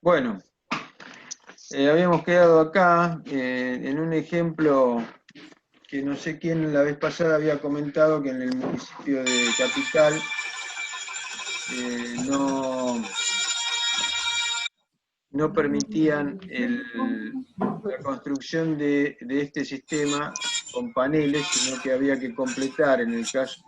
Bueno, habíamos quedado acá en un ejemplo que no sé quién la vez pasada había comentado que en el municipio de Capital no permitían la construcción de este sistema con paneles, sino que había que completar en el caso.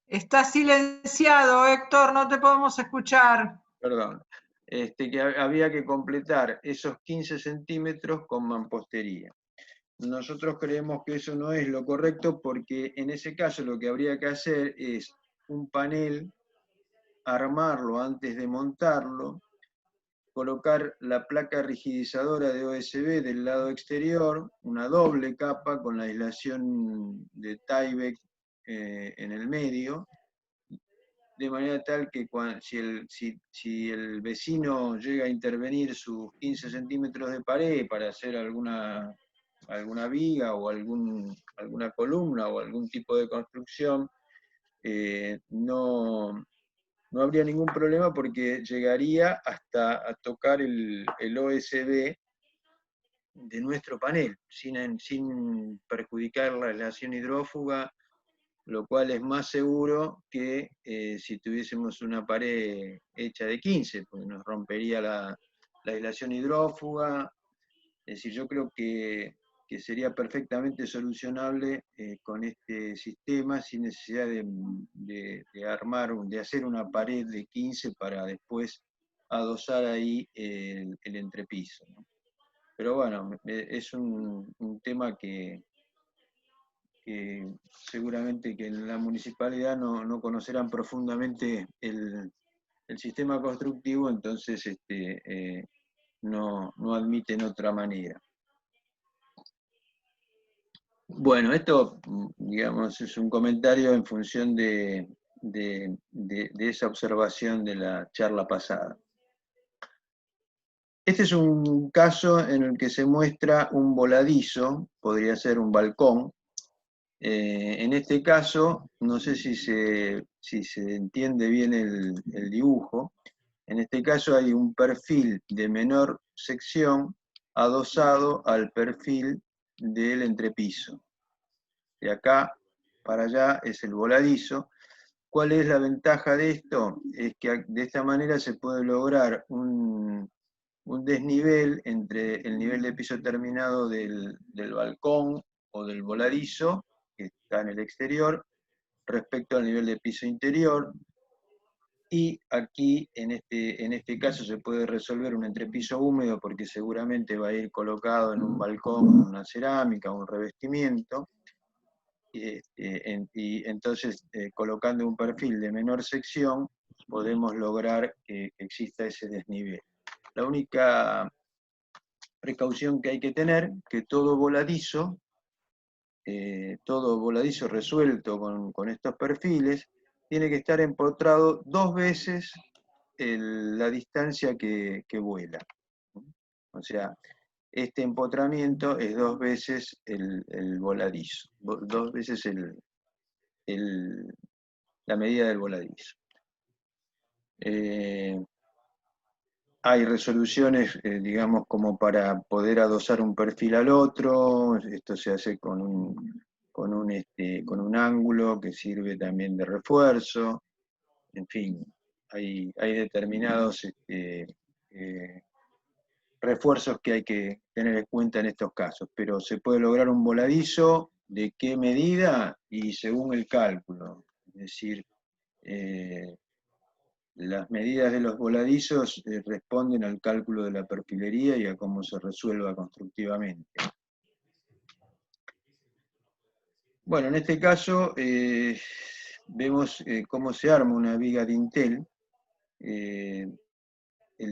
Está silenciado, Héctor, no te podemos escuchar. Perdón, que había que completar esos 15 centímetros con mampostería. Nosotros creemos que eso no es lo correcto porque en ese caso lo que habría que hacer es un panel, armarlo antes de montarlo, colocar la placa rigidizadora de OSB del lado exterior, una doble capa con la aislación de Tyvek en el medio, de manera tal que si el vecino llega a intervenir sus 15 centímetros de pared para hacer alguna viga o alguna columna o algún tipo de construcción, no habría ningún problema porque llegaría hasta a tocar el OSB de nuestro panel, sin perjudicar la aislación hidrófuga, lo cual es más seguro que si tuviésemos una pared hecha de 15, porque nos rompería la aislación hidrófuga. Es decir, yo creo que sería perfectamente solucionable con este sistema sin necesidad de hacer una pared de 15 para después adosar ahí el entrepiso, ¿no? Pero bueno, es un tema que seguramente que en la municipalidad no conocerán profundamente el sistema constructivo, entonces no admiten otra manera. Bueno, esto, digamos, es un comentario en función de esa observación de la charla pasada. Este es un caso en el que se muestra un voladizo, podría ser un balcón. En este caso, no sé si se entiende bien el dibujo. En este caso hay un perfil de menor sección adosado al perfil del entrepiso. De acá para allá es el voladizo. ¿Cuál es la ventaja de esto? Es que de esta manera se puede lograr un desnivel entre el nivel de piso terminado del balcón o del voladizo, que está en el exterior, respecto al nivel de piso interior. Y aquí, en este caso, se puede resolver un entrepiso húmedo porque seguramente va a ir colocado en un balcón una cerámica, un revestimiento. Y entonces, colocando un perfil de menor sección, podemos lograr que exista ese desnivel. La única precaución que hay que tener, que todo voladizo resuelto con estos perfiles, tiene que estar empotrado 2 veces la distancia que vuela. O sea, este empotramiento es 2 veces el voladizo, 2 veces la medida del voladizo. Hay resoluciones, digamos, como para poder adosar un perfil al otro. Esto se hace con un ángulo que sirve también de refuerzo. En fin, hay determinados refuerzos que hay que tener en cuenta en estos casos, pero se puede lograr un voladizo de qué medida y según el cálculo. Es decir, las medidas de los voladizos responden al cálculo de la perfilería y a cómo se resuelva constructivamente. Bueno, en este caso vemos cómo se arma una viga dintel. El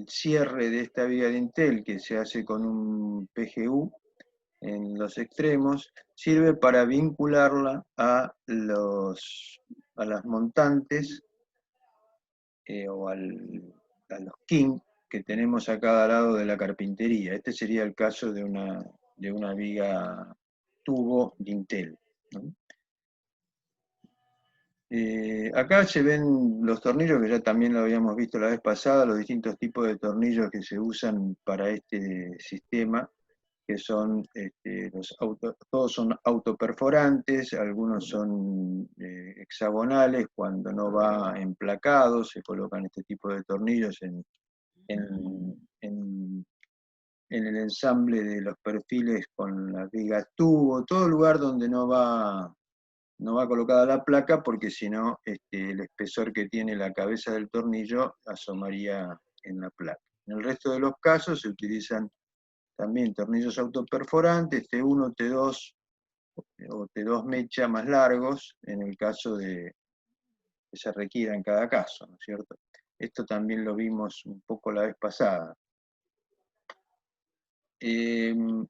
cierre de esta viga dintel, que se hace con un PGU en los extremos, sirve para vincularla a las montantes o a los king que tenemos a cada lado de la carpintería. Este sería el caso de una viga tubo dintel, ¿no? Acá se ven los tornillos, que ya también lo habíamos visto la vez pasada, los distintos tipos de tornillos que se usan para este sistema, que son, todos son autoperforantes, algunos son hexagonales, cuando no va emplacado, se colocan este tipo de tornillos en el ensamble de los perfiles con las vigas tubo, todo lugar donde no va colocada la placa, porque si no, el espesor que tiene la cabeza del tornillo asomaría en la placa. En el resto de los casos se utilizan también tornillos autoperforantes, T1, T2 o T2 mecha más largos, en el caso de que se requiera en cada caso, ¿no es cierto? Esto también lo vimos un poco la vez pasada. Yendo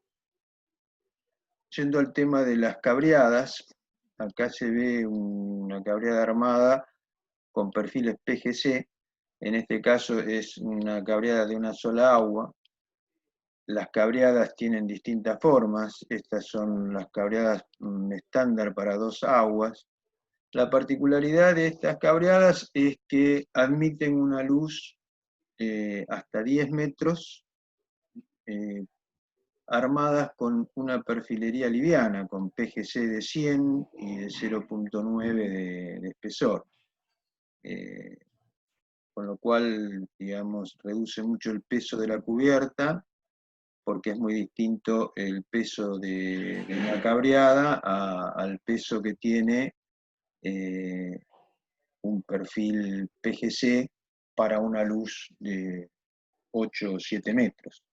al tema de las cabreadas, acá se ve una cabreada armada con perfiles PGC, en este caso es una cabreada de una sola agua. Las cabreadas tienen distintas formas, estas son las cabreadas estándar para 2 aguas. La particularidad de estas cabreadas es que admiten una luz hasta 10 metros, armadas con una perfilería liviana, con PGC de 100 y de 0.9 de espesor. Con lo cual, digamos, reduce mucho el peso de la cubierta, porque es muy distinto el peso de una cabreada al peso que tiene un perfil PGC para una luz de 8 o 7 metros.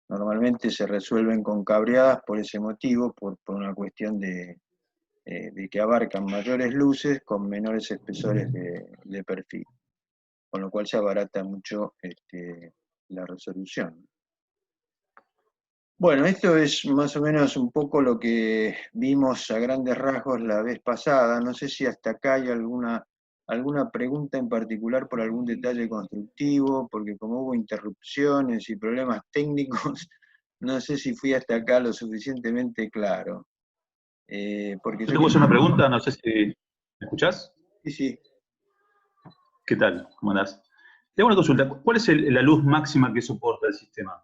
Normalmente se resuelven con cabreadas por ese motivo, por una cuestión de que abarcan mayores luces con menores espesores de perfil, con lo cual se abarata mucho la resolución. Bueno, esto es más o menos un poco lo que vimos a grandes rasgos la vez pasada. No sé si hasta acá hay alguna pregunta en particular por algún detalle constructivo, porque como hubo interrupciones y problemas técnicos, no sé si fui hasta acá lo suficientemente claro. Porque yo tengo una pregunta, no sé si me escuchás. Sí, sí. ¿Qué tal? ¿Cómo andás? Tengo una consulta. ¿Cuál es la luz máxima que soporta el sistema?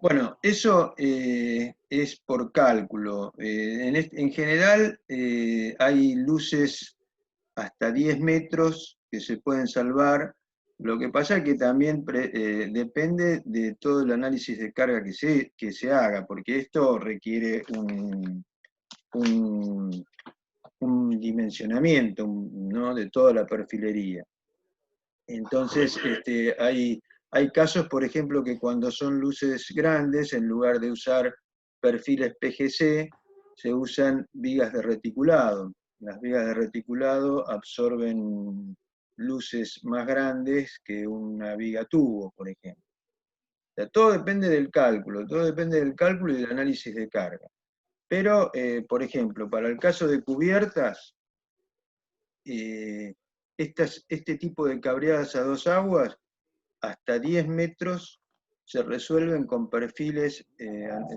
Bueno, eso es por cálculo. En general hay luces hasta 10 metros que se pueden salvar. Lo que pasa es que también depende de todo el análisis de carga que se haga, porque esto requiere un dimensionamiento, ¿no?, de toda la perfilería. Entonces, hay casos, por ejemplo, que cuando son luces grandes, en lugar de usar perfiles PGC, se usan vigas de reticulado. Las vigas de reticulado absorben luces más grandes que una viga tubo, por ejemplo. O sea, todo depende del cálculo y del análisis de carga. Pero, por ejemplo, para el caso de cubiertas, este tipo de cabreadas a 2 aguas, hasta 10 metros, se resuelven con perfiles,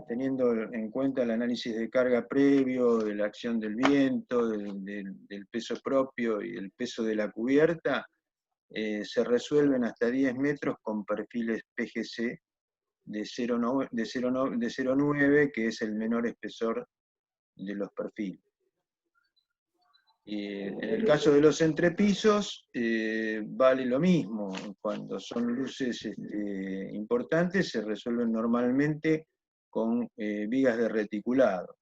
teniendo en cuenta el análisis de carga previo, de la acción del viento, del peso propio y el peso de la cubierta, se resuelven hasta 10 metros con perfiles PGC de 0,9, que es el menor espesor de los perfiles. En el caso de los entrepisos, vale lo mismo. Cuando son luces importantes, se resuelven normalmente con vigas de reticulado.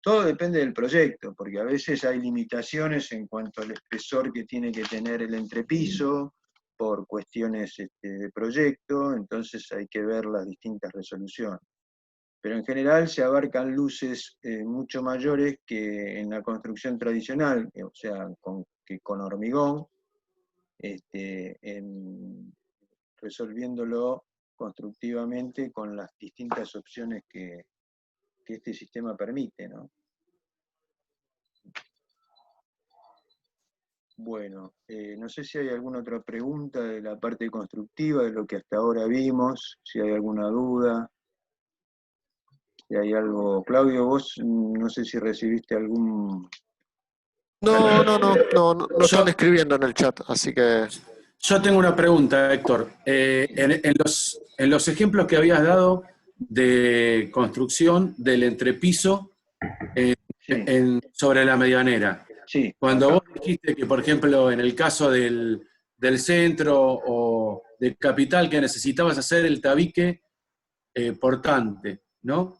Todo depende del proyecto, porque a veces hay limitaciones en cuanto al espesor que tiene que tener el entrepiso, por cuestiones de proyecto, entonces hay que ver las distintas resoluciones. Pero en general se abarcan luces mucho mayores que en la construcción tradicional, o sea, que con hormigón, resolviéndolo constructivamente con las distintas opciones que este sistema permite, ¿no? Bueno, no sé si hay alguna otra pregunta de la parte constructiva, de lo que hasta ahora vimos, si hay alguna duda. si hay algo. Claudio, vos no sé si recibiste algún... No están escribiendo en el chat, así que... Yo tengo una pregunta, Héctor. En los ejemplos que habías dado de construcción del entrepiso sobre la medianera, Sí. cuando vos dijiste que, por ejemplo, en el caso del centro o de Capital, que necesitabas hacer el tabique portante, ¿no?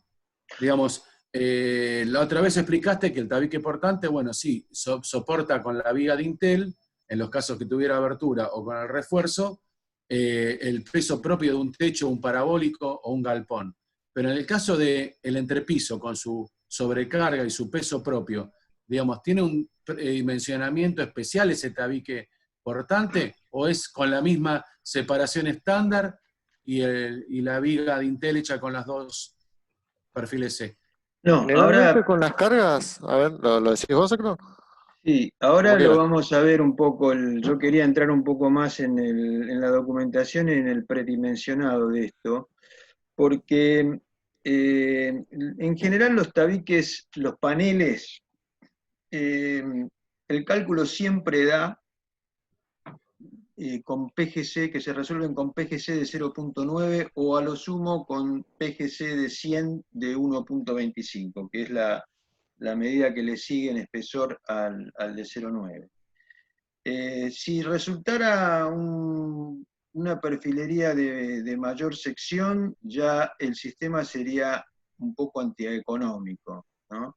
Digamos, la otra vez explicaste que el tabique portante, bueno, sí, soporta con la viga dintel, en los casos que tuviera abertura o con el refuerzo, el peso propio de un techo, un parabólico o un galpón. Pero en el caso del entrepiso, con su sobrecarga y su peso propio, digamos, ¿tiene un dimensionamiento especial ese tabique portante o es con la misma separación estándar y la viga dintel hecha con las dos perfiles C? No, Generalmente ahora... con las cargas, a ver, ¿lo decís vos, Héctor? Sí, ahora Como lo quieras. vamos a ver un poco, yo quería entrar un poco más en la documentación y en el predimensionado de esto, porque en general los tabiques, los paneles, el cálculo siempre da con PGC, que se resuelven con PGC de 0.9 o a lo sumo con PGC de 100 de 1.25, que es la medida que le sigue en espesor al de 0.9. Si resultara una perfilería de mayor sección, ya el sistema sería un poco antieconómico, ¿no?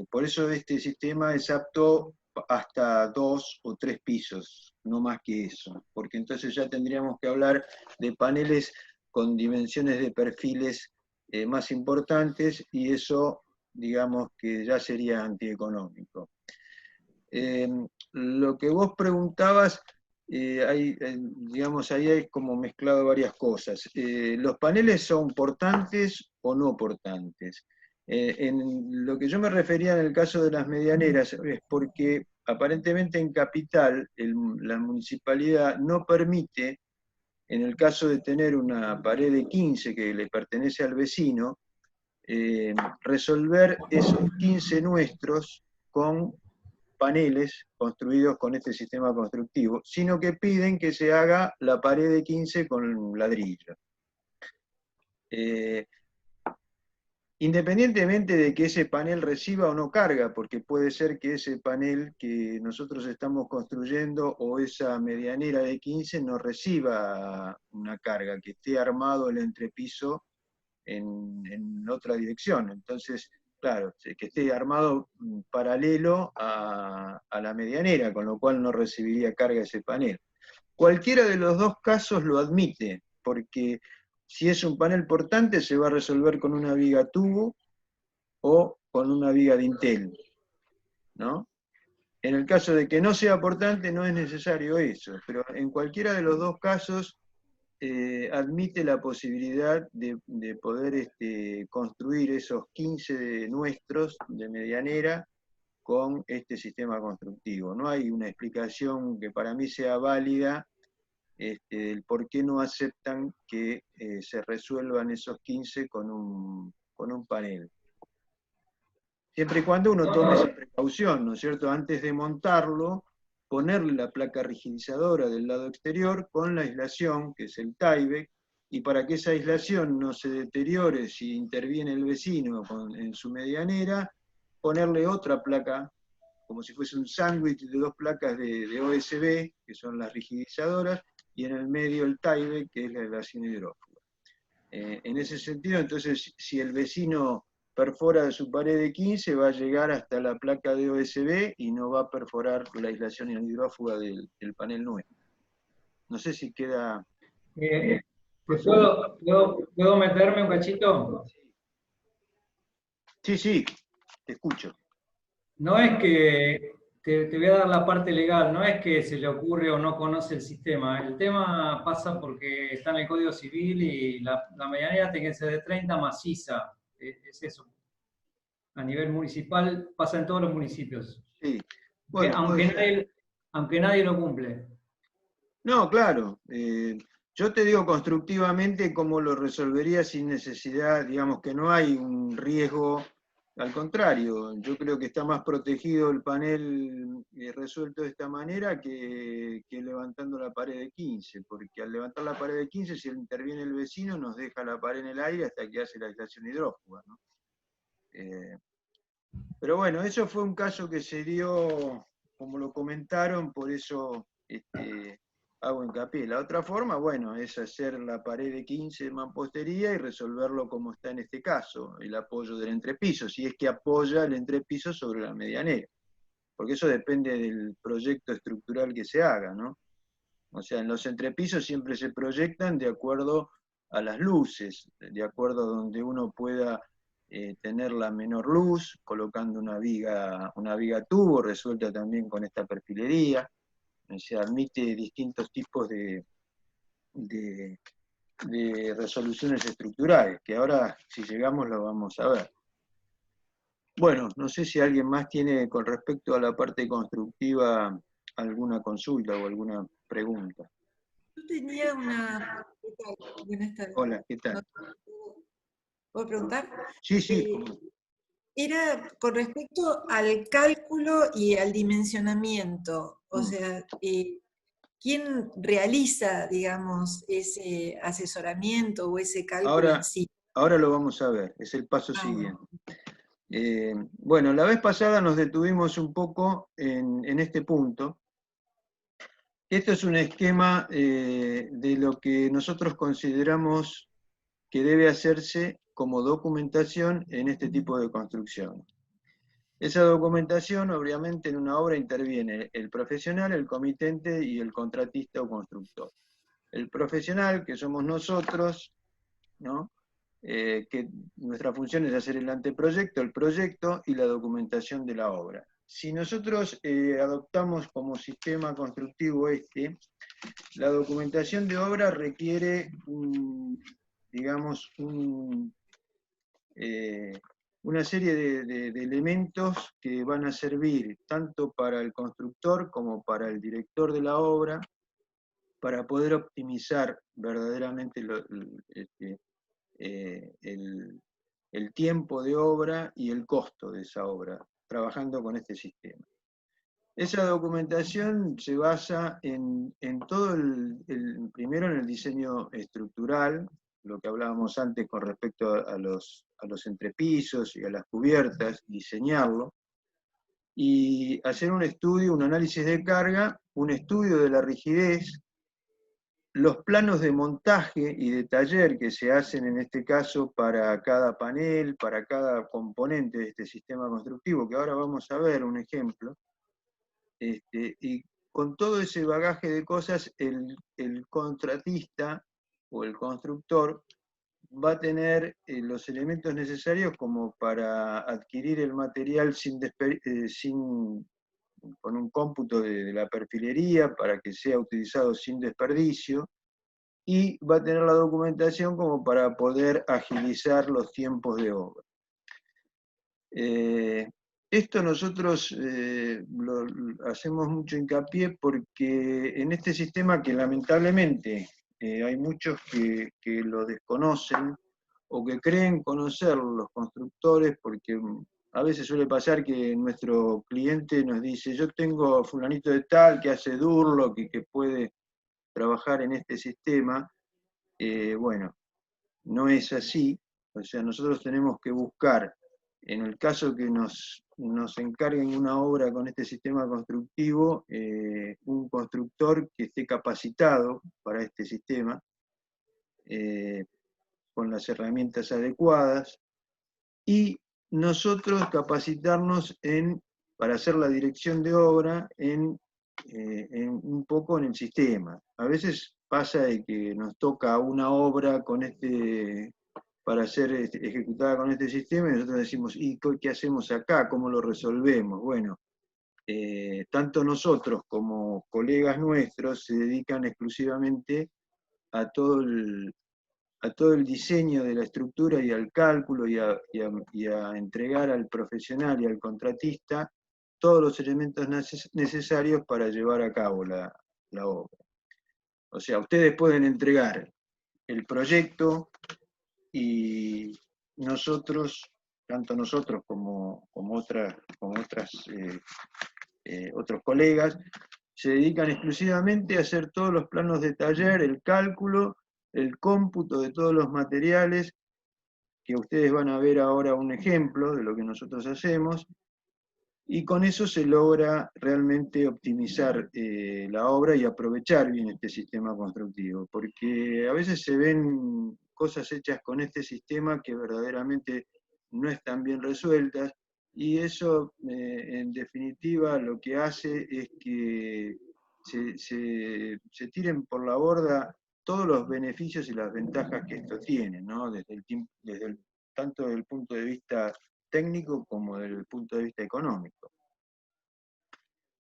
Por eso este sistema es apto hasta 2 o 3 pisos, no más que eso, porque entonces ya tendríamos que hablar de paneles con dimensiones de perfiles más importantes y eso, digamos que ya sería antieconómico. Lo que vos preguntabas, digamos, ahí hay como mezclado varias cosas. ¿Los paneles son portantes o no portantes? En lo que yo me refería en el caso de las medianeras es porque aparentemente en Capital la municipalidad no permite, en el caso de tener una pared de 15 que le pertenece al vecino, resolver esos 15 nuestros con paneles construidos con este sistema constructivo, sino que piden que se haga la pared de 15 con ladrillo. Independientemente de que ese panel reciba o no carga, porque puede ser que ese panel que nosotros estamos construyendo o esa medianera de 15 no reciba una carga, que esté armado el entrepiso en otra dirección. Entonces, claro, que esté armado paralelo a la medianera, con lo cual no recibiría carga ese panel. Cualquiera de los dos casos lo admite, porque si es un panel portante se va a resolver con una viga tubo o con una viga dintel, ¿no? En el caso de que no sea portante no es necesario eso, pero en cualquiera de los dos casos admite la posibilidad de poder construir esos 15 nuestros de medianera con este sistema constructivo. No hay una explicación que para mí sea válida del por qué no aceptan que se resuelvan esos 15 con un panel. Siempre y cuando uno tome esa precaución, ¿no es cierto? Antes de montarlo, ponerle la placa rigidizadora del lado exterior con la aislación, que es el tieback, y para que esa aislación no se deteriore si interviene el vecino en su medianera, ponerle otra placa, como si fuese un sándwich de dos placas de OSB, que son las rigidizadoras, y en el medio el tieback, que es la aislación hidrófuga. En ese sentido, entonces, si el vecino perfora de su pared de 15, va a llegar hasta la placa de OSB y no va a perforar la aislación hidrófuga del panel nuevo. No sé si queda... ¿Puedo meterme un cachito? Sí, te escucho. No es que, te voy a dar la parte legal, no es que se le ocurre o no conoce el sistema. El tema pasa porque está en el Código Civil y la medianera tiene que ser de 30 maciza. Es eso. A nivel municipal pasa en todos los municipios. Sí. Bueno, aunque nadie lo cumple. No, claro. Yo te digo constructivamente cómo lo resolvería sin necesidad, digamos que no hay un riesgo, al contrario, yo creo que está más protegido el panel resuelto de esta manera que levantando la pared de 15, porque al levantar la pared de 15, si interviene el vecino, nos deja la pared en el aire hasta que hace la aislación hidrófuga, ¿no? Pero bueno, eso fue un caso que se dio, como lo comentaron, por eso hago hincapié. La otra forma, bueno, es hacer la pared de 15 de mampostería y resolverlo como está en este caso, el apoyo del entrepiso, si es que apoya el entrepiso sobre la medianera. Porque eso depende del proyecto estructural que se haga, ¿no? O sea, en los entrepisos siempre se proyectan de acuerdo a las luces, de acuerdo a donde uno pueda tener la menor luz, colocando una viga tubo, resuelta también con esta perfilería. Se admite distintos tipos de resoluciones estructurales, que ahora, si llegamos, lo vamos a ver. Bueno, no sé si alguien más tiene, con respecto a la parte constructiva, alguna consulta o alguna pregunta. Yo tenía una... Buenas tardes. Hola, ¿qué tal? ¿Puedo preguntar? Sí, sí. Era con respecto al cálculo y al dimensionamiento, o sea, ¿quién realiza, digamos, ese asesoramiento o ese cálculo en sí? Ahora lo vamos a ver, es el paso siguiente. Bueno, la vez pasada nos detuvimos un poco en este punto. Esto es un esquema de lo que nosotros consideramos que debe hacerse como documentación en este tipo de construcción. Esa documentación, obviamente, en una obra interviene el profesional, el comitente y el contratista o constructor. El profesional, que somos nosotros, ¿no? Que nuestra función es hacer el anteproyecto, el proyecto y la documentación de la obra. Si nosotros adoptamos como sistema constructivo la documentación de obra requiere, digamos, una serie de elementos que van a servir tanto para el constructor como para el director de la obra, para poder optimizar verdaderamente el tiempo de obra y el costo de esa obra, trabajando con este sistema. Esa documentación se basa en todo primero en el diseño estructural, lo que hablábamos antes con respecto a los entrepisos y a las cubiertas, diseñarlo, y hacer un estudio, un análisis de carga, un estudio de la rigidez, los planos de montaje y de taller que se hacen en este caso para cada panel, para cada componente de este sistema constructivo, que ahora vamos a ver un ejemplo, y con todo ese bagaje de cosas, el contratista o el constructor va a tener los elementos necesarios como para adquirir el material con un cómputo de la perfilería para que sea utilizado sin desperdicio, y va a tener la documentación como para poder agilizar los tiempos de obra. Esto nosotros lo hacemos mucho hincapié porque en este sistema, que lamentablemente hay muchos que lo desconocen o que creen conocer los constructores, porque a veces suele pasar que nuestro cliente nos dice: yo tengo fulanito de tal que hace Durlock y que puede trabajar en este sistema. Bueno, no es así. O sea, nosotros tenemos que buscar, en el caso que nos encarguen una obra con este sistema constructivo, un constructor que esté capacitado para este sistema, con las herramientas adecuadas, y nosotros capacitarnos para hacer la dirección de obra un poco en el sistema. A veces pasa de que nos toca una obra para ser ejecutada con este sistema, y nosotros decimos: ¿y qué hacemos acá? ¿Cómo lo resolvemos? Bueno, tanto nosotros como colegas nuestros se dedican exclusivamente a todo el diseño de la estructura y al cálculo y a entregar al profesional y al contratista todos los elementos necesarios para llevar a cabo la obra. O sea, ustedes pueden entregar el proyecto y nosotros, tanto nosotros como otros colegas, se dedican exclusivamente a hacer todos los planos de taller, el cálculo, el cómputo de todos los materiales, que ustedes van a ver ahora un ejemplo de lo que nosotros hacemos, y con eso se logra realmente optimizar la obra y aprovechar bien este sistema constructivo, porque a veces se ven cosas hechas con este sistema que verdaderamente no están bien resueltas, y eso en definitiva lo que hace es que se tiren por la borda todos los beneficios y las ventajas que esto tiene, ¿no? Tanto desde el punto de vista técnico como desde el punto de vista económico.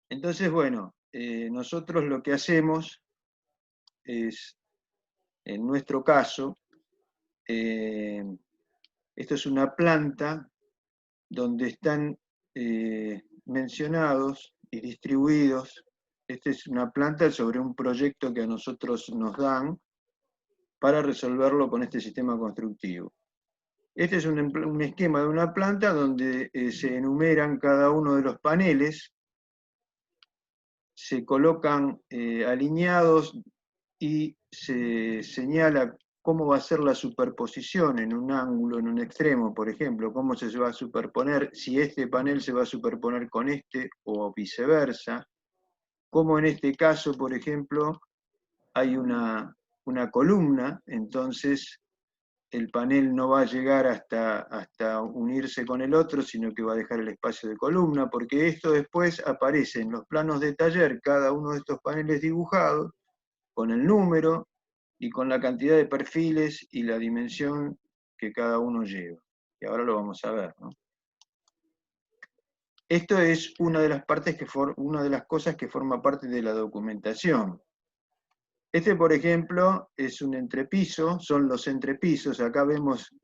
Entonces, bueno, nosotros lo que hacemos es, en nuestro caso, esto es una planta donde están mencionados y distribuidos. Esta es una planta sobre un proyecto que a nosotros nos dan para resolverlo con este sistema constructivo. Este es un esquema de una planta donde se enumeran cada uno de los paneles, se colocan alineados y se señala cómo va a ser la superposición en un ángulo, en un extremo, por ejemplo, cómo se va a superponer, si este panel se va a superponer con este o viceversa, como en este caso, por ejemplo, hay una columna, entonces el panel no va a llegar hasta unirse con el otro, sino que va a dejar el espacio de columna, porque esto después aparece en los planos de taller, cada uno de estos paneles dibujados, con el número y con la cantidad de perfiles y la dimensión que cada uno lleva. Y ahora lo vamos a ver, ¿no? Esto es una de las cosas que forma parte de la documentación. Este, por ejemplo, es un entrepiso, son los entrepisos. Acá vemos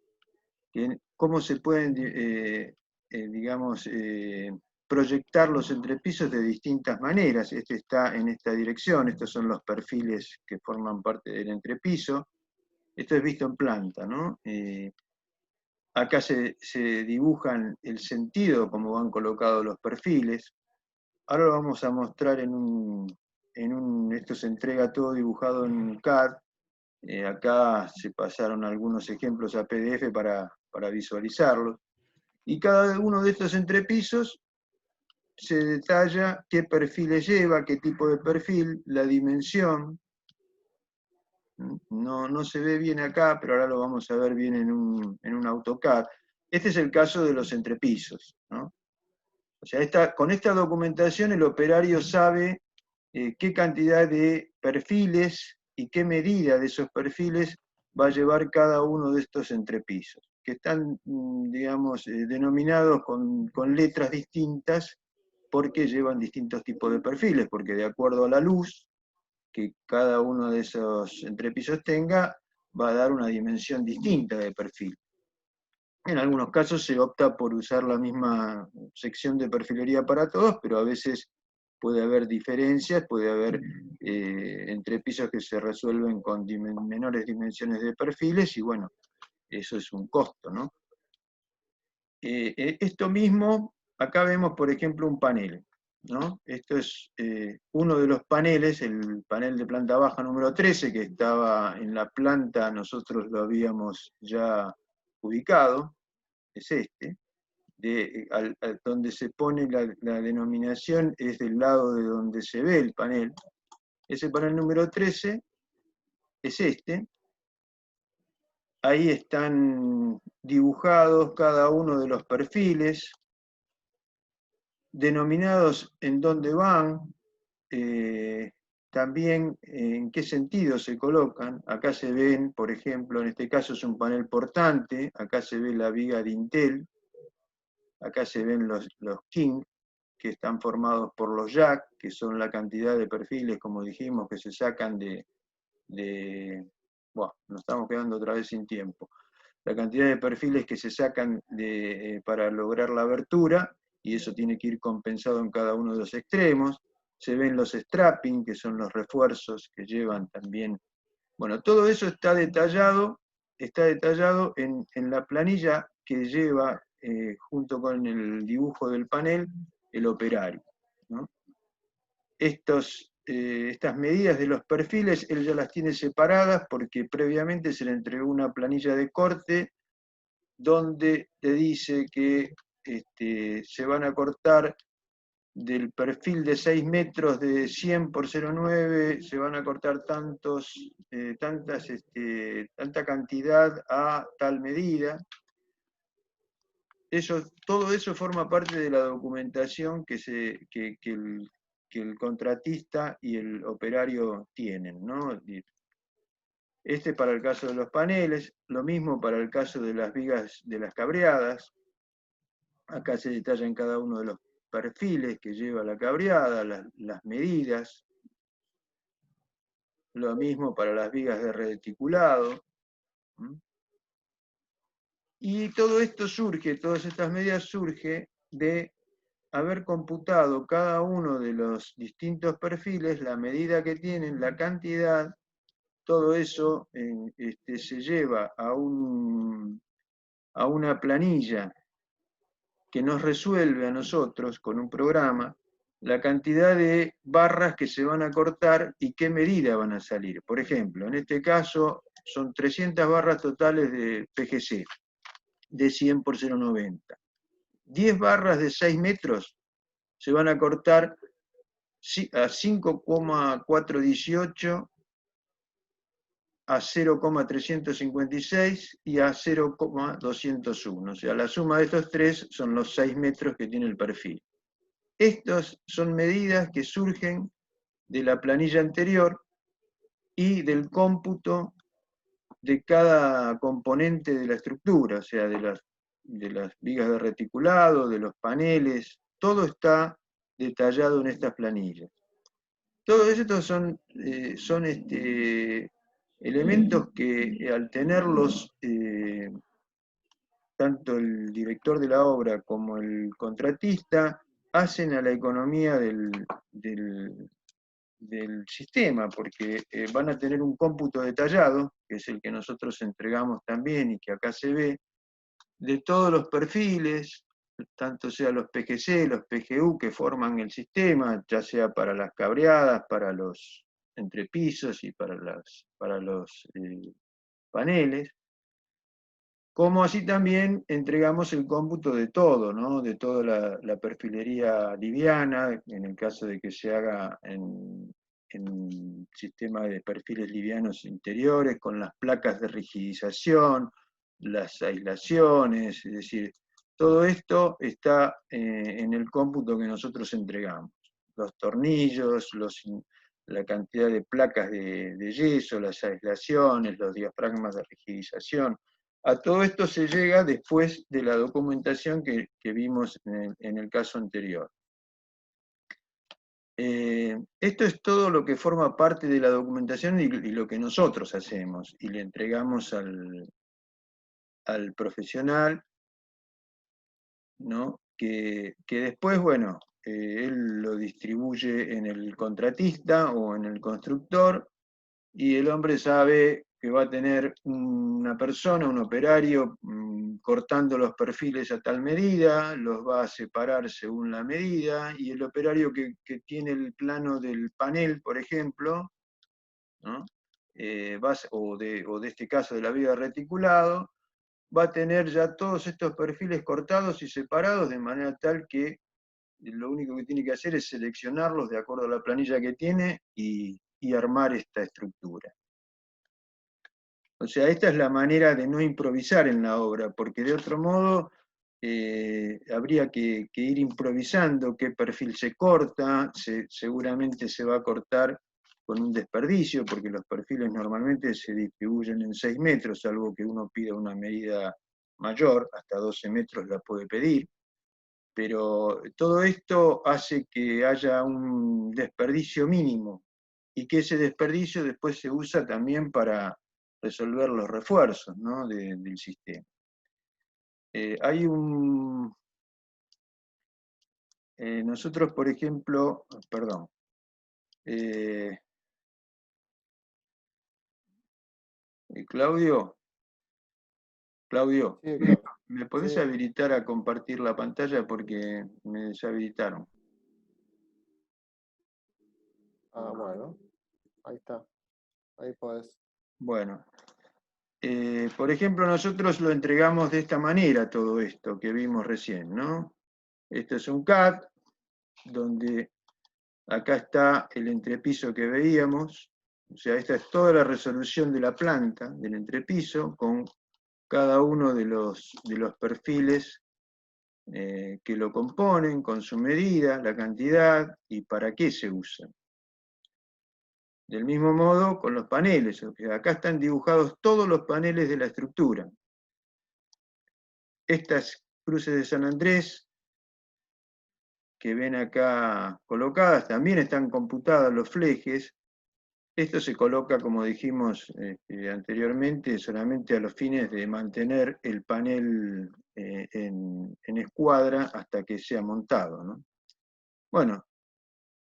cómo se pueden, proyectar los entrepisos de distintas maneras. Este está en esta dirección, estos son los perfiles que forman parte del entrepiso. Esto es visto en planta, ¿no? Acá se dibujan el sentido, cómo van colocados los perfiles. Ahora lo vamos a mostrar esto se entrega todo dibujado en CAD. Acá se pasaron algunos ejemplos a PDF para visualizarlos. Y cada uno de estos entrepisos se detalla qué perfiles lleva, qué tipo de perfil, la dimensión. No se ve bien acá, pero ahora lo vamos a ver bien en un AutoCAD. Este es el caso de los entrepisos, ¿no? O sea, con esta documentación el operario sabe qué cantidad de perfiles y qué medida de esos perfiles va a llevar cada uno de estos entrepisos, que están, digamos, denominados con letras distintas porque llevan distintos tipos de perfiles, porque de acuerdo a la luz que cada uno de esos entrepisos tenga, va a dar una dimensión distinta de perfil. En algunos casos se opta por usar la misma sección de perfilería para todos, pero a veces puede haber diferencias, puede haber entrepisos que se resuelven con menores dimensiones de perfiles, y bueno, eso es un costo, ¿no? Esto mismo, acá vemos por ejemplo un panel, ¿no? Esto es uno de los paneles, el panel de planta baja número 13, que estaba en la planta, nosotros lo habíamos ya ubicado, es este, donde se pone la denominación es del lado de donde se ve el panel. Ese panel número 13 es este. Ahí están dibujados cada uno de los perfiles, denominados en dónde van, también en qué sentido se colocan. Acá se ven, por ejemplo, en este caso es un panel portante, acá se ve la viga de Intel, acá se ven los King, que están formados por los jack, que son la cantidad de perfiles, como dijimos, que se sacan bueno, nos estamos quedando otra vez sin tiempo. La cantidad de perfiles que se sacan para lograr la abertura, y eso tiene que ir compensado en cada uno de los extremos. se ven los strapping, que son los refuerzos que llevan también. Bueno, todo eso está detallado en la planilla que lleva, junto con el dibujo del panel, el operario, ¿no? Estas medidas de los perfiles, él ya las tiene separadas porque previamente se le entregó una planilla de corte donde te dice que se van a cortar del perfil de 6 metros de 100 por 0,9, se van a cortar tanta cantidad a tal medida. Todo eso forma parte de la documentación que el contratista y el operario tienen, ¿no? Para el caso de los paneles, lo mismo para el caso de las vigas de las cabreadas. Acá se detalla en cada uno de los perfiles que lleva la cabreada, las medidas. Lo mismo para las vigas de reticulado. Y todo esto surge, todas estas medidas surge de haber computado cada uno de los distintos perfiles, la medida que tienen, la cantidad. Todo eso se lleva a una planilla que nos resuelve a nosotros con un programa la cantidad de barras que se van a cortar y qué medida van a salir. Por ejemplo, en este caso son 300 barras totales de PGC, de 100 por 0,90. 10 barras de 6 metros se van a cortar a 5,418, a 0,356 y a 0,201. O sea, la suma de estos tres son los 6 metros que tiene el perfil. Estas son medidas que surgen de la planilla anterior y del cómputo de cada componente de la estructura, o sea, de las vigas de reticulado, de los paneles, todo está detallado en estas planillas. Todos estos son elementos que al tenerlos tanto el director de la obra como el contratista hacen a la economía del sistema, porque van a tener un cómputo detallado, que es el que nosotros entregamos también y que acá se ve, de todos los perfiles, tanto sea los PGC, los PGU que forman el sistema, ya sea para las cabreadas, para los entrepisos y para los paneles, como así también entregamos el cómputo de todo, ¿no? De toda la perfilería liviana, en el caso de que se haga en sistema de perfiles livianos interiores, con las placas de rigidización, las aislaciones, es decir, todo esto está en el cómputo que nosotros entregamos. Los tornillos, la cantidad de placas de yeso, las aislaciones, los diafragmas de rigidización. A todo esto se llega después de la documentación que vimos en el caso anterior. Esto es todo lo que forma parte de la documentación y lo que nosotros hacemos y le entregamos al profesional, ¿no? Que después, bueno, él lo distribuye en el contratista o en el constructor y el hombre sabe que va a tener una persona, un operario, cortando los perfiles a tal medida, los va a separar según la medida, y el operario que tiene el plano del panel, por ejemplo, ¿no? O de este caso de la viga reticulado, va a tener ya todos estos perfiles cortados y separados de manera tal que lo único que tiene que hacer es seleccionarlos de acuerdo a la planilla que tiene y armar esta estructura. O sea, esta es la manera de no improvisar en la obra, porque de otro modo habría que ir improvisando qué perfil se corta, seguramente se va a cortar con un desperdicio, porque los perfiles normalmente se distribuyen en 6 metros, salvo que uno pida una medida mayor, hasta 12 metros la puede pedir, pero todo esto hace que haya un desperdicio mínimo, y que ese desperdicio después se usa también para resolver los refuerzos, ¿no? del sistema. Nosotros, por ejemplo, Claudio, Sí, claro. ¿me podés Sí. habilitar a compartir la pantalla porque me deshabilitaron? Ah, bueno. Ahí está. Ahí podés. Bueno, por ejemplo, nosotros lo entregamos de esta manera todo esto que vimos recién, ¿no? Esto es un CAD, donde acá está el entrepiso que veíamos, o sea, esta es toda la resolución de la planta, del entrepiso, con cada uno de los perfiles que lo componen, con su medida, la cantidad y para qué se usan. Del mismo modo con los paneles, o sea, acá están dibujados todos los paneles de la estructura. Estas cruces de San Andrés que ven acá colocadas, también están computados los flejes. Esto se coloca, como dijimos anteriormente, solamente a los fines de mantener el panel en escuadra hasta que sea montado, ¿no? Bueno,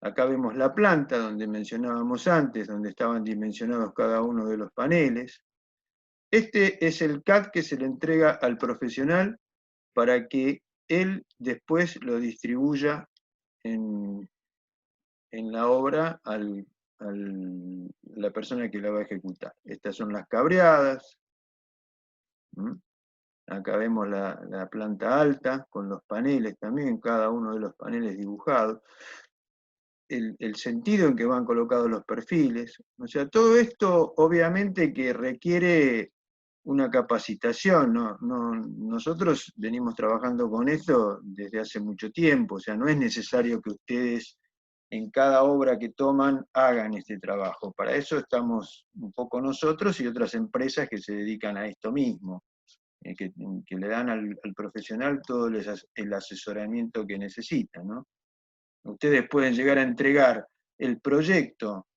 acá vemos la planta donde mencionábamos antes, donde estaban dimensionados cada uno de los paneles. Este es el CAD que se le entrega al profesional para que él después lo distribuya en la obra a la persona que la va a ejecutar. Estas son las cabreadas. Acá vemos la planta alta con los paneles también, cada uno de los paneles dibujados. El sentido en que van colocados los perfiles. O sea, todo esto obviamente que requiere una capacitación, ¿no? Nosotros venimos trabajando con esto desde hace mucho tiempo, o sea, no es necesario que ustedes en cada obra que toman hagan este trabajo. Para eso estamos un poco nosotros y otras empresas que se dedican a esto mismo, que le dan al profesional todo el asesoramiento que necesita, ¿no? Ustedes pueden llegar a entregar el proyecto,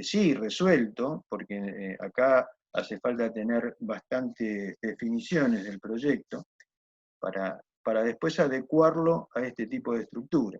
sí, resuelto, porque acá hace falta tener bastantes definiciones del proyecto para después adecuarlo a este tipo de estructura.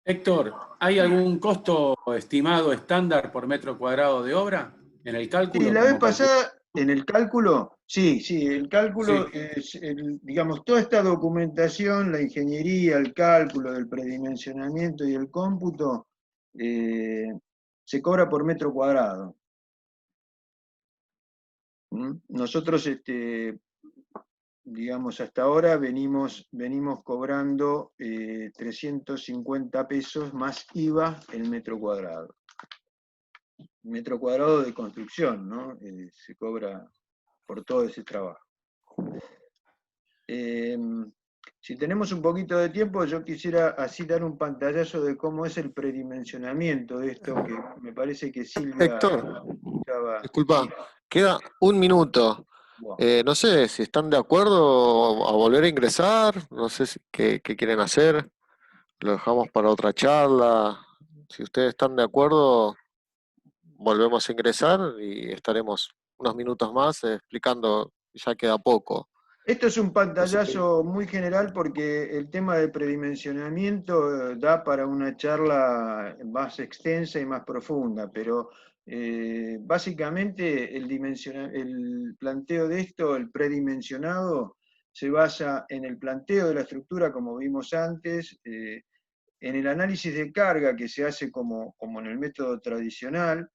Héctor, ¿hay algún costo estimado estándar por metro cuadrado de obra en el cálculo? Sí, la vez Como calcular? pasada, en el cálculo, sí, el cálculo, Sí. digamos, toda esta documentación, la ingeniería, el cálculo del predimensionamiento y el cómputo, se cobra por metro cuadrado. Nosotros, digamos, hasta ahora venimos cobrando 350 pesos más IVA el metro cuadrado. Metro cuadrado de construcción, ¿no? Se cobra por todo ese trabajo. Si tenemos un poquito de tiempo, yo quisiera así dar un pantallazo de cómo es el predimensionamiento de esto, que me parece que Silvia Héctor, estaba... disculpa, queda un minuto. Bueno. No sé si están de acuerdo a volver a ingresar, no sé qué quieren hacer, lo dejamos para otra charla. Si ustedes están de acuerdo, volvemos a ingresar y estaremos unos minutos más explicando, ya queda poco. Esto es un No sé pantallazo muy general porque el tema del predimensionamiento da para una charla más extensa y más profunda, pero básicamente el planteo de esto, el predimensionado, se basa en el planteo de la estructura, como vimos antes, en el análisis de carga que se hace como en el método tradicional,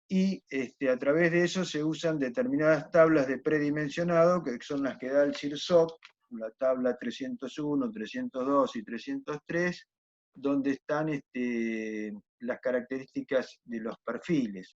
y a través de eso se usan determinadas tablas de predimensionado, que son las que da el CIRSOC, la tabla 301, 302 y 303, donde están las características de los perfiles.